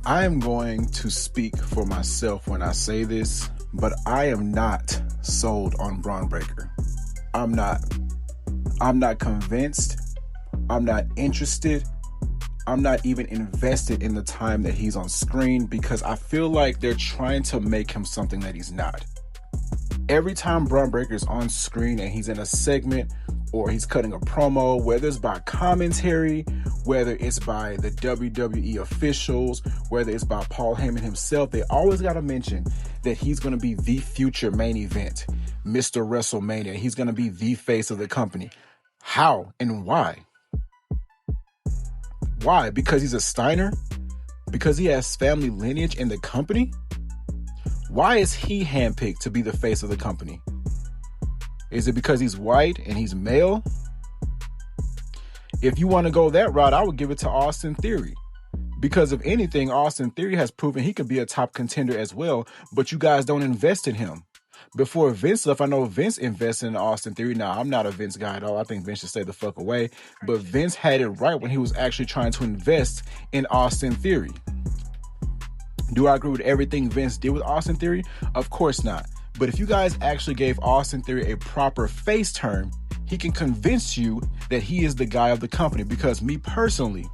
I am going to speak for myself when I say this, but I am not sold on Bron Breakker. I'm not convinced. I'm not interested. I'm not even invested in the time that he's on screen because I feel like they're trying to make him something that he's not. Every time Bron Breakker is on screen and he's in a segment or he's cutting a promo, whether it's by commentary, whether it's by the WWE officials, whether it's by Paul Heyman himself, they always got to mention that he's going to be the future main event, Mr. WrestleMania. He's going to be the face of the company. How and why? Why? Because he's a Steiner? Because he has family lineage in the company? Why is he handpicked to be the face of the company? Is it because he's white and he's male? If you want to go that route, I would give it to Austin Theory. Because if anything, Austin Theory has proven he could be a top contender as well, but you guys don't invest in him. Before Vince left, I know Vince invested in Austin Theory. Now, I'm not a Vince guy at all. I think Vince should stay the fuck away. But Vince had it right when he was actually trying to invest in Austin Theory. Do I agree with everything Vince did with Austin Theory? Of course not. But if you guys actually gave Austin Theory a proper face turn, he can convince you that he is the guy of the company. Because me personally,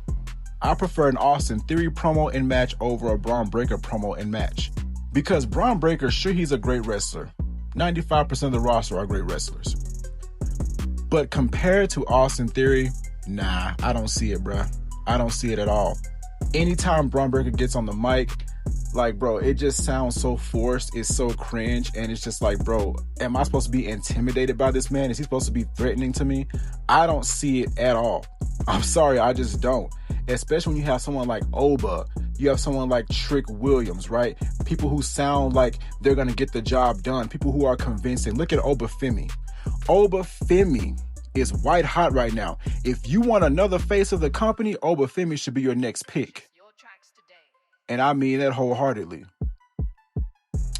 I prefer an Austin Theory promo and match over a Bron Breakker promo and match. Because Bron Breakker, sure, he's a great wrestler. 95% of the roster are great wrestlers. But compared to Austin Theory, nah, I don't see it, bruh. I don't see it at all. Anytime Bron Breakker gets on the mic, like, bro, it just sounds so forced. It's so cringe. And it's just like, bro, am I supposed to be intimidated by this man? Is he supposed to be threatening to me? I don't see it at all. I'm sorry, I just don't. Especially when you have someone like Oba. You have someone like Trick Williams, right? People who sound like they're going to get the job done. People who are convincing. Look at Oba Femi. Oba Femi is white hot right now. If you want another face of the company, Oba Femi should be your next pick. And I mean that wholeheartedly.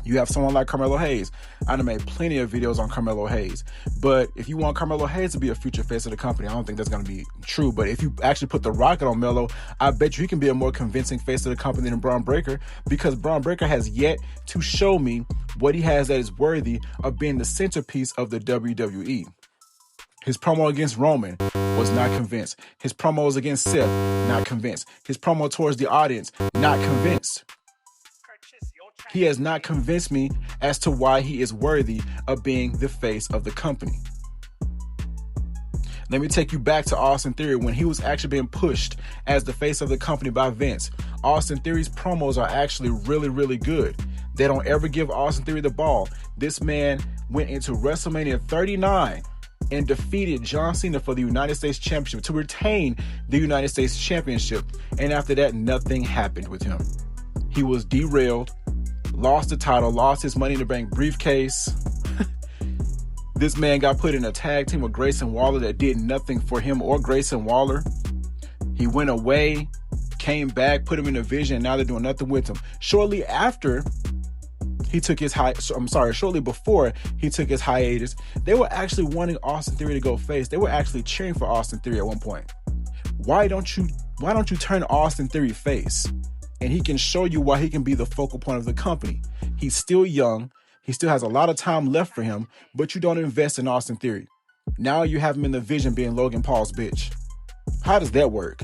You have someone like Carmelo Hayes. I done made plenty of videos on Carmelo Hayes. But if you want Carmelo Hayes to be a future face of the company, I don't think that's going to be true. But if you actually put the rocket on Melo, I bet you he can be a more convincing face of the company than Bron Breakker. Because Bron Breakker has yet to show me what he has that is worthy of being the centerpiece of the WWE. His promo against Roman was not convinced. His promos against Seth, not convinced. His promo towards the audience, not convinced. He has not convinced me as to why he is worthy of being the face of the company. Let me take you back to Austin Theory when he was actually being pushed as the face of the company by Vince. Austin Theory's promos are actually really, really good. They don't ever give Austin Theory the ball. This man went into WrestleMania 39 and defeated John Cena for the United States Championship to retain the United States Championship. And after that, nothing happened with him. He was derailed, lost the title, lost his Money in the Bank briefcase. This man got put in a tag team with Grayson Waller that did nothing for him or Grayson Waller. He went away, came back, put him in a vision, and now they're doing nothing with him. Shortly before he took his hiatus, they were actually wanting Austin Theory to go face. They were actually cheering for Austin Theory at one point. Why don't you turn Austin Theory face? And he can show you why he can be the focal point of the company. He's still young. He still has a lot of time left for him, but you don't invest in Austin Theory. Now you have him in the vision being Logan Paul's bitch. How does that work?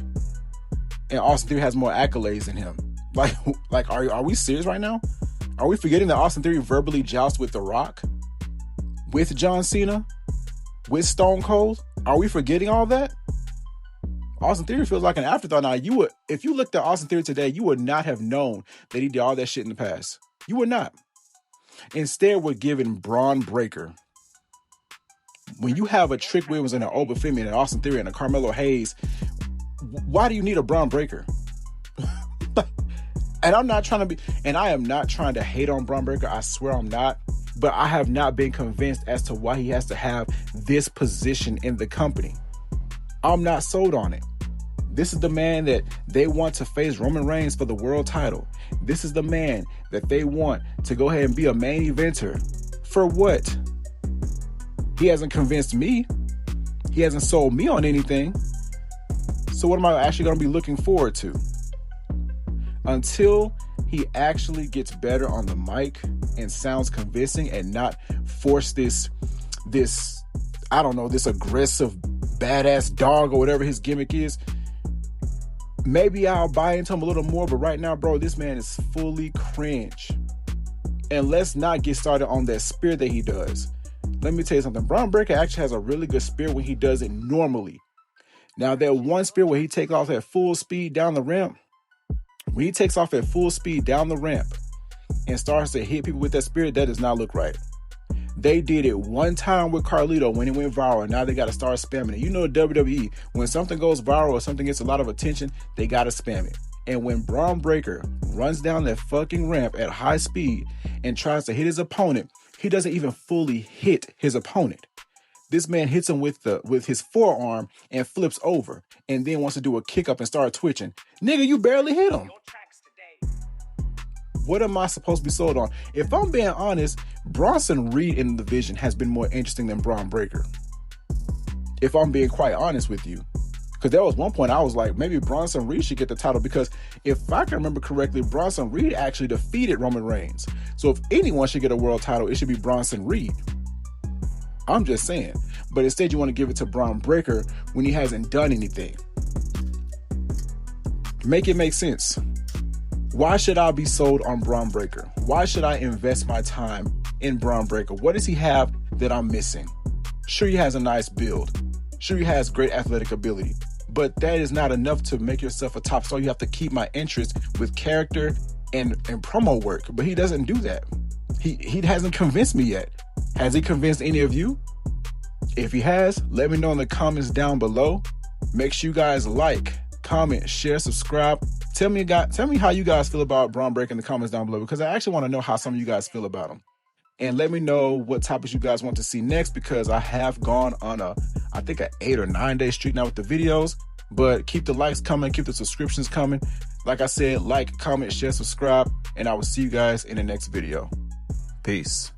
And Austin Theory has more accolades than him. Like, are we serious right now? Are we forgetting that Austin Theory verbally jousts with The Rock? With John Cena? With Stone Cold? Are we forgetting all that? Austin Theory feels like an afterthought now. If you looked at Austin Theory today, you would not have known that he did all that shit in the past. You would not. Instead, we're giving Bron Breakker. When you have a Trick Williams and an Oba Femi and an Austin Theory and a Carmelo Hayes, why do you need a Bron Breakker? And I am not trying to hate on Bron Breakker. I swear I'm not. But I have not been convinced as to why he has to have this position in the company. I'm not sold on it. This is the man that they want to face Roman Reigns for the world title. This is the man that they want to go ahead and be a main eventer. For what? He hasn't convinced me. He hasn't sold me on anything. So what am I actually going to be looking forward to? Until he actually gets better on the mic and sounds convincing and not force this, I don't know, this aggressive badass dog or whatever his gimmick is, maybe I'll buy into him a little more. But right now, bro, this man is fully cringe. And let's not get started on that spirit that he does. Let me tell you something. Bron Breakker actually has a really good spirit when he does it normally. Now, that one spirit where he takes off at full speed down the ramp, when he takes off at full speed down the ramp and starts to hit people with that spirit, that does not look right. They did it one time with Carlito when it went viral, and now they got to start spamming it. You know, WWE, when something goes viral or something gets a lot of attention, they got to spam it. And when Bron Breakker runs down that fucking ramp at high speed and tries to hit his opponent, he doesn't even fully hit his opponent. This man hits him with his forearm and flips over and then wants to do a kick up and start twitching. Nigga, you barely hit him. What am I supposed to be sold on? If I'm being honest, Bronson Reed in the division has been more interesting than Bron Breakker. If I'm being quite honest with you. Because there was one point I was like, maybe Bronson Reed should get the title, because if I can remember correctly, Bronson Reed actually defeated Roman Reigns. So if anyone should get a world title, it should be Bronson Reed. I'm just saying. But instead you want to give it to Bron Breakker when he hasn't done anything. Make it make sense. Why should I be sold on Bron Breakker? Why should I invest my time in Bron Breakker? What does he have that I'm missing? Sure, he has a nice build. Sure, he has great athletic ability. But that is not enough to make yourself a top star. You have to keep my interest with character and promo work. But he doesn't do that. He hasn't convinced me yet. Has he convinced any of you? If he has, let me know in the comments down below. Make sure you guys like, comment, share, subscribe. Tell me how you guys feel about Bron Breakker in the comments down below, because I actually want to know how some of you guys feel about him. And let me know what topics you guys want to see next, because I have gone on I think an 8 or 9 day streak now with the videos. But keep the likes coming, keep the subscriptions coming. Like I said, like, comment, share, subscribe, and I will see you guys in the next video. Peace.